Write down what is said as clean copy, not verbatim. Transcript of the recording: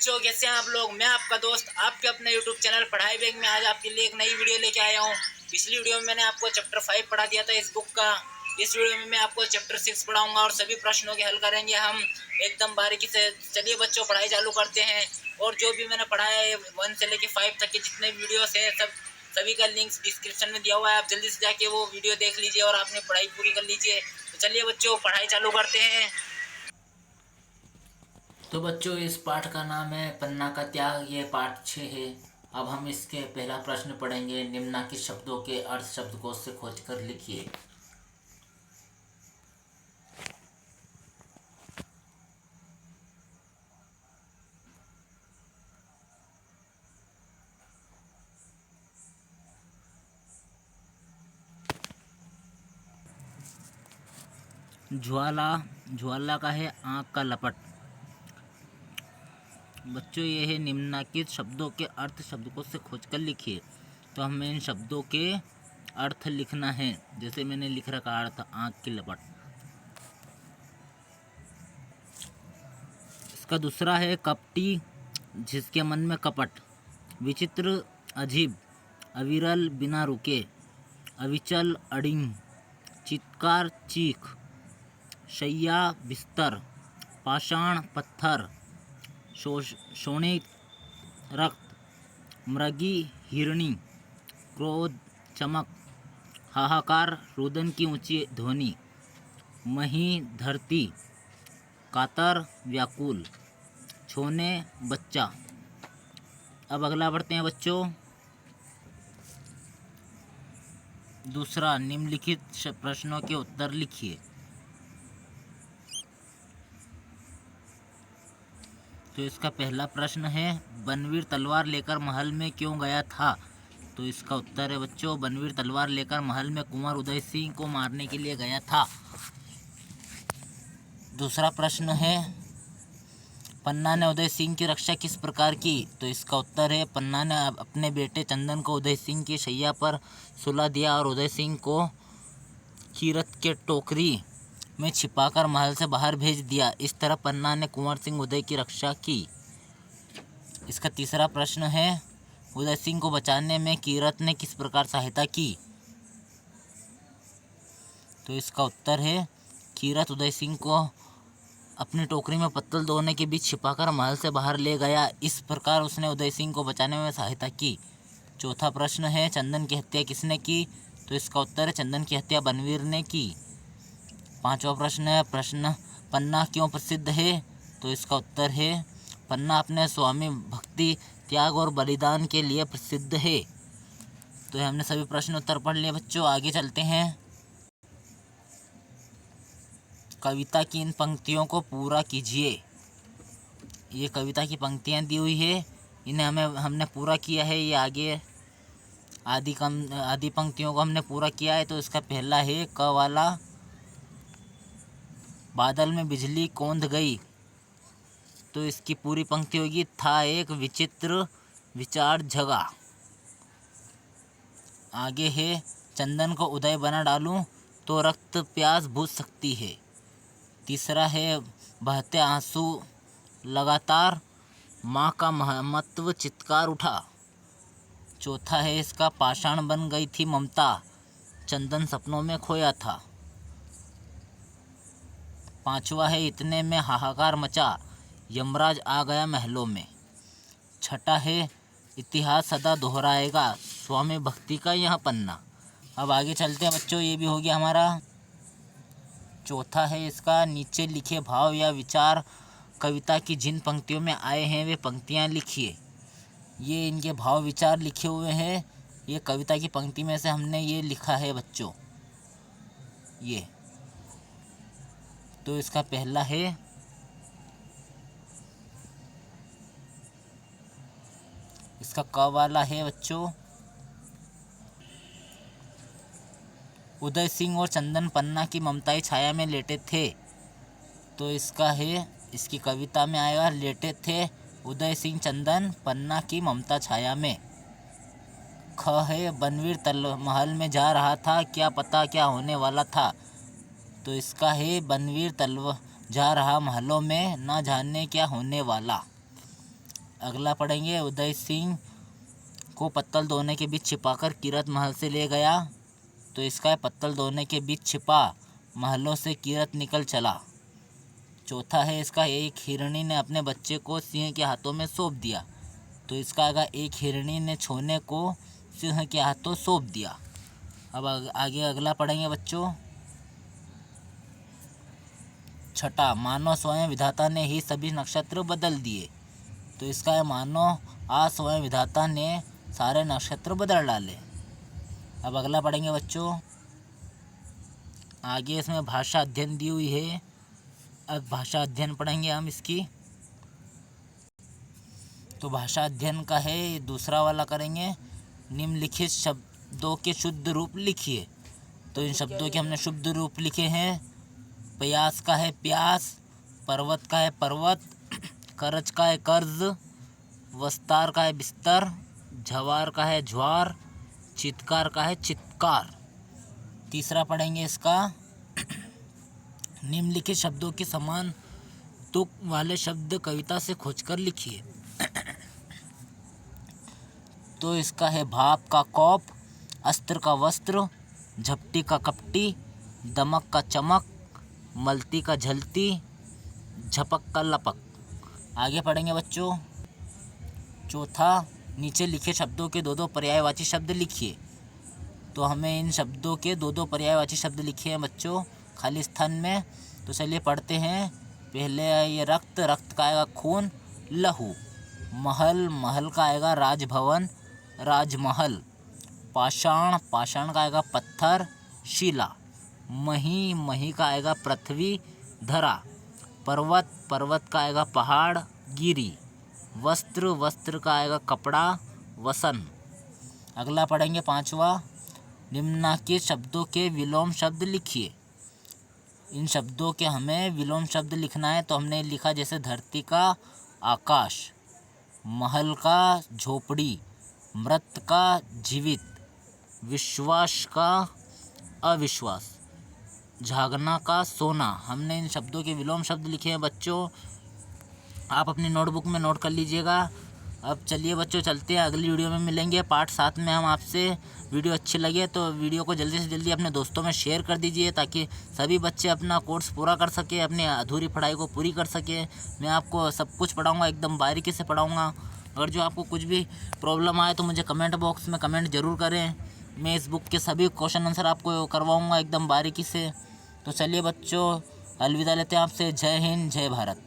बच्चों, कैसे हैं आप लोग। मैं आपका दोस्त आपके अपने यूट्यूब चैनल पढ़ाई बैग में आज आपके लिए एक नई वीडियो लेके आया हूँ। पिछली वीडियो में मैंने आपको चैप्टर 5 पढ़ा दिया था इस बुक का। इस वीडियो में मैं आपको चैप्टर 6 पढ़ाऊंगा और सभी प्रश्नों के हल करेंगे हम एकदम बारीकी से। चलिए बच्चों, पढ़ाई चालू करते हैं। और जो भी मैंने पढ़ाया है 1 से लेकर 5 तक के जितने वीडियोस हैं सभी का लिंक्स डिस्क्रिप्शन में दिया हुआ है। आप जल्दी से जाके वो वीडियो देख लीजिए और आपने पढ़ाई पूरी कर लीजिए। तो चलिए बच्चों, पढ़ाई चालू करते हैं। तो बच्चों, इस पाठ का नाम है पन्ना का त्याग। ये पाठ 6 है। अब हम इसके पहला प्रश्न पढ़ेंगे। निम्नलिखित शब्दों के अर्थ शब्दकोश से खोजकर लिखिए। ज्वाला, ज्वाला का है आँख का लपट। बच्चों, ये है निम्नलिखित शब्दों के अर्थ शब्दकोश से खोजकर लिखिए। तो हमें इन शब्दों के अर्थ लिखना है। जैसे मैंने लिख रखा अर्थ आँख की लपट। इसका दूसरा है कपटी, जिसके मन में कपट। विचित्र, अजीब। अविरल, बिना रुके। अविचल, अड़िंग। चित्कार, चीख। शैया, बिस्तर। पाषाण, पत्थर। शोणित, रक्त। मृगी, हिरणी। क्रोध, चमक। हाहाकार, रुदन की ऊंची ध्वनि। मही, धरती। कातर, व्याकुल। छोने, बच्चा। अब अगला पढ़ते हैं बच्चों। दूसरा, निम्नलिखित प्रश्नों के उत्तर लिखिए। तो इसका पहला प्रश्न है, बनवीर तलवार लेकर महल में क्यों गया था। तो इसका उत्तर है बच्चों, बनवीर तलवार लेकर महल में कुंवर उदय सिंह को मारने के लिए गया था। दूसरा प्रश्न है, पन्ना ने उदय सिंह की रक्षा किस प्रकार की। तो इसका उत्तर है, पन्ना ने अपने बेटे चंदन को उदय सिंह की शैया पर सुला दिया और उदय सिंह को कीरत के टोकरी में छिपाकर महल से बाहर भेज दिया। इस तरह पन्ना ने कुंवर सिंह उदय की रक्षा की। इसका तीसरा प्रश्न है, उदय सिंह को बचाने में कीरत ने किस प्रकार सहायता की। तो इसका उत्तर है, कीरत उदय सिंह को अपनी टोकरी में पत्तल दोने के बीच छिपाकर महल से बाहर ले गया। इस प्रकार उसने उदय सिंह को बचाने में सहायता की। चौथा प्रश्न है, चंदन की हत्या किसने की। तो इसका उत्तर है, चंदन की हत्या बनवीर ने की। पांचवा प्रश्न है, पन्ना क्यों प्रसिद्ध है। तो इसका उत्तर है, पन्ना अपने स्वामी भक्ति, त्याग और बलिदान के लिए प्रसिद्ध है। तो हमने सभी प्रश्न उत्तर पढ़ लिए बच्चों। आगे चलते हैं। कविता की इन पंक्तियों को पूरा कीजिए। ये कविता की पंक्तियाँ दी हुई है, इन्हें हमने पूरा किया है। ये आगे आदि पंक्तियों को हमने पूरा किया है। तो इसका पहला है, क वाला, बादल में बिजली कौंध गई। तो इसकी पूरी पंक्ति होगी, था एक विचित्र विचार जगा। आगे है, चंदन को उदय बना डालूं तो रक्त प्यास बुझ सकती है। तीसरा है, बहते आंसू लगातार, माँ का महत्व चित्कार उठा। चौथा है इसका, पाषाण बन गई थी ममता, चंदन सपनों में खोया था। पांचवा है, इतने में हाहाकार मचा, यमराज आ गया महलों में। छठा है, इतिहास सदा दोहराएगा, स्वामी भक्ति का यह पन्ना। अब आगे चलते हैं बच्चों। ये भी हो गया हमारा। चौथा है इसका, नीचे लिखे भाव या विचार कविता की जिन पंक्तियों में आए हैं वे पंक्तियाँ लिखिए। ये इनके भाव विचार लिखे हुए हैं। ये कविता की पंक्ति में से हमने ये लिखा है बच्चों। ये तो इसका पहला है, इसका क वाला है बच्चों, उदय सिंह और चंदन पन्ना की ममताई छाया में लेटे थे। तो इसका है, इसकी कविता में आएगा, लेटे थे उदय सिंह चंदन पन्ना की ममता छाया में। ख है, बनवीर महल में जा रहा था, क्या पता क्या होने वाला था। तो इसका है, बनवीर जा रहा महलों में, ना जाने क्या होने वाला। अगला पढ़ेंगे, उदय सिंह को पत्तल दोने के बीच छिपाकर कीरत महल से ले गया। तो इसका है पत्तल दोने के बीच छिपा महलों से कीरत निकल चला। चौथा है इसका, एक हिरणी ने अपने बच्चे को सिंह के हाथों में सौंप दिया। तो इसका आएगा, एक हिरणी ने छोने को सिंह के हाथों सौंप दिया। अब आगे अगला पढ़ेंगे बच्चों। छठा, मानो स्वयं विधाता ने ही सभी नक्षत्र बदल दिए। तो इसका है, मानो आज स्वयं विधाता ने सारे नक्षत्र बदल डाले। अब अगला पढ़ेंगे बच्चों। आगे इसमें भाषा अध्ययन दी हुई है। अब भाषा अध्ययन पढ़ेंगे हम इसकी। तो भाषा अध्ययन का है, दूसरा वाला करेंगे। निम्नलिखित शब्दों के शुद्ध रूप लिखिए। तो इन शब्दों के हमने शुद्ध रूप लिखे हैं। प्यास का है प्यास, पर्वत का है पर्वत, कर्ज का है कर्ज, वस्तार का है बिस्तर, झवार का है ज्वार, चित्कार का है चित्कार। तीसरा पढ़ेंगे इसका, निम्नलिखित शब्दों के समान तुक वाले शब्द कविता से खोजकर लिखिए। तो इसका है, भाप का कौप, अस्त्र का वस्त्र, झपटी का कपटी, दमक का चमक, मलती का झलती, झपक का लपक। आगे पढ़ेंगे बच्चों। चौथा, नीचे लिखे शब्दों के दो पर्यायवाची शब्द लिखिए। तो हमें इन शब्दों के दो पर्यायवाची शब्द लिखे हैं बच्चों खाली स्थान में। तो चलिए पढ़ते हैं। पहले ये रक्त, रक्त का आएगा खून, लहू। महल, महल का आएगा राजभवन, राजमहल। पाषाण, पाषाण का आएगा पत्थर, शिला। मही, मही का आएगा पृथ्वी, धरा। पर्वत, पर्वत का आएगा पहाड़, गिरी। वस्त्र, वस्त्र का आएगा कपड़ा, वसन। अगला पढ़ेंगे पांचवा, निम्नलिखित शब्दों के विलोम शब्द लिखिए। इन शब्दों के हमें विलोम शब्द लिखना है। तो हमने लिखा जैसे धरती का आकाश, महल का झोपड़ी, मृत का जीवित, विश्वास का अविश्वास, झागना का सोना। हमने इन शब्दों के विलोम शब्द लिखे हैं बच्चों। आप अपनी नोटबुक में नोट कर लीजिएगा। अब चलिए बच्चों चलते हैं, अगली वीडियो में मिलेंगे पार्ट 7 में हम आपसे। वीडियो अच्छी लगे तो वीडियो को जल्दी से जल्दी अपने दोस्तों में शेयर कर दीजिए ताकि सभी बच्चे अपना कोर्स पूरा कर सके, अपनी अधूरी पढ़ाई को पूरी कर सके। मैं आपको सब कुछ पढ़ाऊँगा, एकदम बारीकी से पढ़ाऊँगा। अगर जो आपको कुछ भी प्रॉब्लम आए तो मुझे कमेंट बॉक्स में कमेंट ज़रूर करें। मैं इस बुक के सभी क्वेश्चन आंसर आपको करवाऊँगा एकदम बारीकी से। तो चलिए बच्चों, अलविदा लेते हैं आपसे। जय हिंद, जय भारत।